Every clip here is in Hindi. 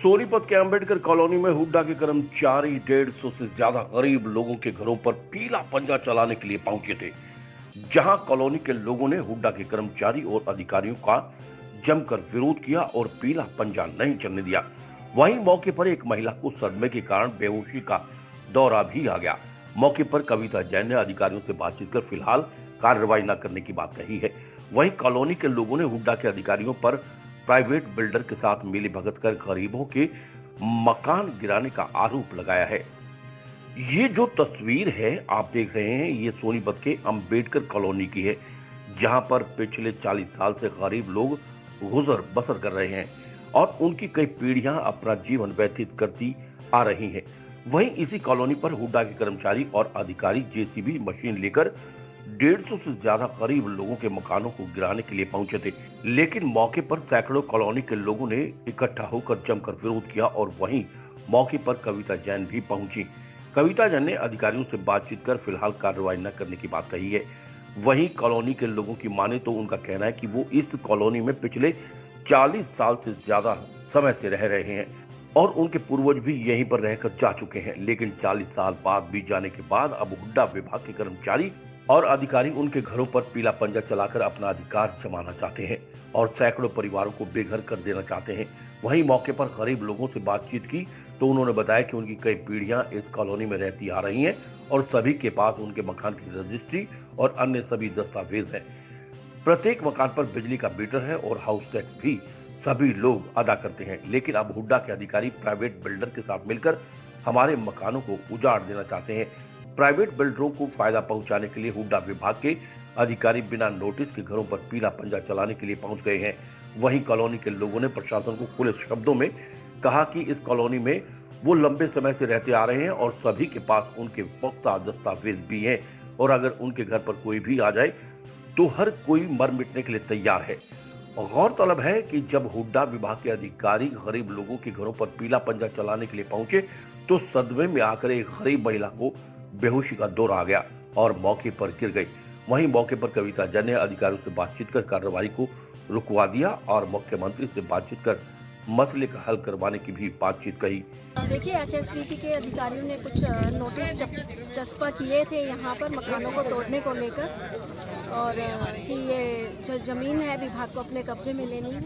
सोनीपत के अंबेडकर कॉलोनी में हुड्डा के कर्मचारी 150 से ज्यादा गरीब लोगों के घरों पर पीला पंजा चलाने के लिए पहुंचे थे, जहां कॉलोनी के लोगों ने हुड्डा के कर्मचारी और अधिकारियों का जमकर विरोध किया और पीला पंजा नहीं चलने दिया। वहीं मौके पर एक महिला को सदमे के कारण बेहोशी का दौरा भी आ गया। मौके पर कविता जैन ने अधिकारियों से बातचीत कर फिलहाल कार्रवाई न करने की बात कही है। वहीं कॉलोनी के लोगों ने हुड्डा के अधिकारियों पर प्राइवेट बिल्डर के साथ मिलीभगत कर गरीबों के मकान गिराने का आरोप लगाया है। ये जो तस्वीर है आप देख रहे हैं, ये सोनीपत के अंबेडकर कॉलोनी की है, जहां पर पिछले 40 साल से गरीब लोग गुजर बसर कर रहे हैं और उनकी कई पीढ़ियां अपना जीवन व्यतीत करती आ रही हैं। वहीं इसी कॉलोनी पर हुड्डा के कर्मचारी और अधिकारी जेसीबी मशीन लेकर 150 से ज्यादा गरीब लोगों के मकानों को गिराने के लिए पहुंचे थे, लेकिन मौके पर सैकड़ों कॉलोनी के लोगों ने इकट्ठा होकर जमकर विरोध किया और वहीं मौके पर कविता जैन भी पहुंची। कविता जैन ने अधिकारियों से बातचीत कर फिलहाल कार्रवाई न करने की बात कही है। वहीं कॉलोनी के लोगों की माने तो उनका कहना है कि वो इस कॉलोनी में पिछले 40 साल से ज्यादा समय से रह रहे हैं और उनके पूर्वज भी यहीं पर रहकर जा चुके हैं, लेकिन 40 साल बाद बीत जाने के बाद अब हुड्डा विभाग के कर्मचारी और अधिकारी उनके घरों पर पीला पंजा चलाकर अपना अधिकार जमाना चाहते हैं और सैकड़ों परिवारों को बेघर कर देना चाहते हैं। वहीं मौके पर गरीब लोगों से बातचीत की तो उन्होंने बताया कि उनकी कई पीढ़ियां इस कॉलोनी में रहती आ रही हैं और सभी के पास उनके मकान की रजिस्ट्री और अन्य सभी दस्तावेज हैं। प्रत्येक मकान पर बिजली का मीटर है और हाउस टैक्स भी सभी लोग अदा करते हैं, लेकिन अब हुड्डा के अधिकारी प्राइवेट बिल्डर के साथ मिलकर हमारे मकानों को उजाड़ देना चाहते हैं। प्राइवेट बिल्डरों को फायदा पहुंचाने के लिए हुड्डा विभाग के अधिकारी बिना नोटिस के घरों पर पीला पंजा चलाने के लिए पहुंच गए हैं। वहीं कॉलोनी के लोगों ने प्रशासन को खुले शब्दों में कहा कि इस कॉलोनी में वो लंबे समय से रहते आ रहे हैं और सभी के पास उनके पुख्ता दस्तावेज भी हैं और अगर उनके घर पर कोई भी आ जाए तो हर कोई मर मिटने के लिए तैयार है। गौरतलब है कि जब हुड्डा विभाग के अधिकारी गरीब लोगों के घरों पर पीला पंजा चलाने के लिए पहुंचे तो सदमे में आकर एक गरीब महिला को बेहोशी का दौर आ गया और मौके पर गिर गई। वहीं मौके पर कविता जैन ने अधिकारियों से बातचीत कर कार्रवाई को रुकवा दिया और मुख्यमंत्री से बातचीत कर मसले का हल करवाने की भी बातचीत कही। देखिए, एचएसवीपी के अधिकारियों ने कुछ नोटिस चस्पा किए थे यहाँ पर मकानों को तोड़ने को लेकर और कि ये जो ज़मीन है विभाग को अपने कब्जे में लेनी है,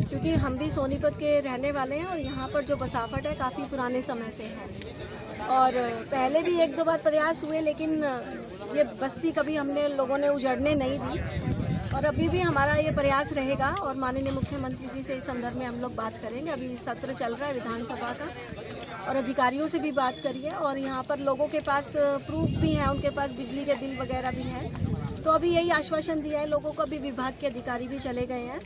क्योंकि हम भी सोनीपत के रहने वाले हैं और यहाँ पर जो बसावट है काफ़ी पुराने समय से है और पहले भी 1-2 बार प्रयास हुए, लेकिन ये बस्ती कभी हमने लोगों ने उजड़ने नहीं दी और अभी भी हमारा ये प्रयास रहेगा और माननीय मुख्यमंत्री जी से इस संदर्भ में हम लोग बात करेंगे। अभी सत्र चल रहा है विधानसभा का और अधिकारियों से भी बात करिए और यहाँ पर लोगों के पास प्रूफ भी हैं, उनके पास बिजली के बिल वगैरह भी हैं, तो अभी यही आश्वासन दिया है लोगों को। अभी विभाग के अधिकारी भी चले गए हैं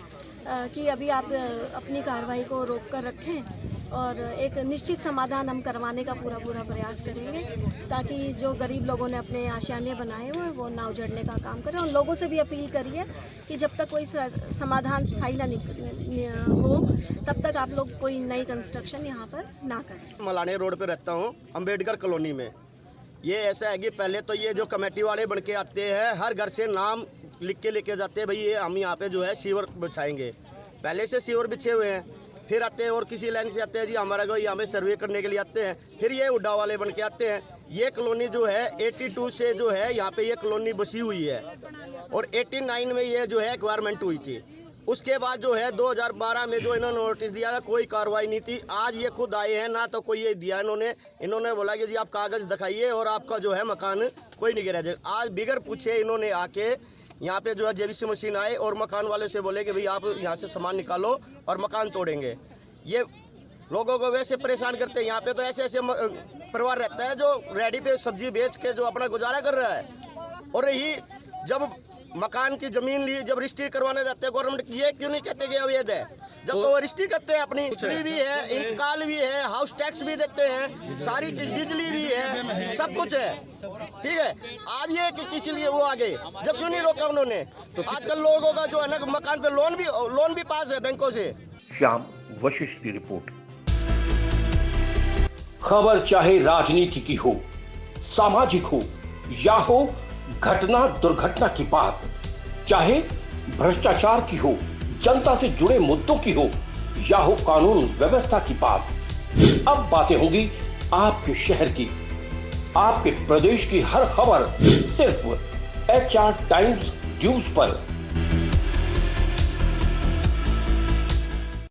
कि अभी आप अपनी कार्रवाई को रोक कर रखें और एक निश्चित समाधान हम करवाने का पूरा प्रयास करेंगे ताकि जो गरीब लोगों ने अपने आशियाने बनाए हुए हैं वो ना उजड़ने का काम करें। और लोगों से भी अपील करिए कि जब तक कोई समाधान स्थायी ना हो तब तक आप लोग कोई नई कंस्ट्रक्शन यहाँ पर ना करें। मलाने रोड पे रहता हूँ, अंबेडकर कॉलोनी में। ये ऐसा है कि पहले तो ये जो कमेटी वाले बन के आते हैं हर घर से नाम लिख के लेके जाते हैं, भाई ये हम यहाँ पे जो है सीवर बिछाएंगे। पहले से सीवर बिछे हुए हैं, फिर आते हैं और किसी लाइन से आते हैं जी हमारा को यहाँ पे सर्वे करने के लिए आते हैं, फिर ये हुड्डा वाले बन के आते हैं। ये कॉलोनी जो है 82 से जो है यहाँ पे ये कॉलोनी बसी हुई है और 89 में ये जो है एक्वायरमेंट हुई थी। उसके बाद जो है 2012 में जो इन्होंने नोटिस दिया था कोई कार्रवाई नहीं थी। आज ये खुद आए हैं, ना तो कोई ये दिया इन्होंने बोला कि जी आप कागज़ दिखाइए और आपका जो है मकान कोई नहीं गिरा जाएगा। आज बिगर पूछे इन्होंने आके यहाँ पे जो है जेबीसी मशीन आए और मकान वाले से बोले कि भाई आप यहाँ से सामान निकालो और मकान तोड़ेंगे। ये लोगों को वैसे परेशान करते हैं। यहाँ पे तो ऐसे परिवार रहता है जो रेडी पे सब्जी बेच के जो अपना गुजारा कर रहा है और यही जब मकान की जमीन ली, जब रजिस्ट्री करवाने जाते हैं गवर्नमेंट ये क्यों नहीं कहते कि अवैध है, जब तो वो रजिस्ट्री करते हैं अपनी रजिस्ट्री भी है, इंतकाल भी है, हाउस टैक्स भी देते हैं, सारी चीज बिजली भी है, सब कुछ है। ठीक है, आज ये किसी लिए वो आ गए, जब क्यों नहीं रोका उन्होंने। तो आजकल लोगों का जो है ना मकान पे लोन भी पास है बैंकों से। श्याम वशिष्ठ की रिपोर्ट। खबर चाहे राजनीति की हो, सामाजिक हो या हो घटना दुर्घटना की बात, चाहे भ्रष्टाचार की हो, जनता से जुड़े मुद्दों की हो, या हो कानून व्यवस्था की बात, अब बातें होगी आपके शहर की, आपके प्रदेश की हर खबर सिर्फ HR टाइम्स न्यूज पर।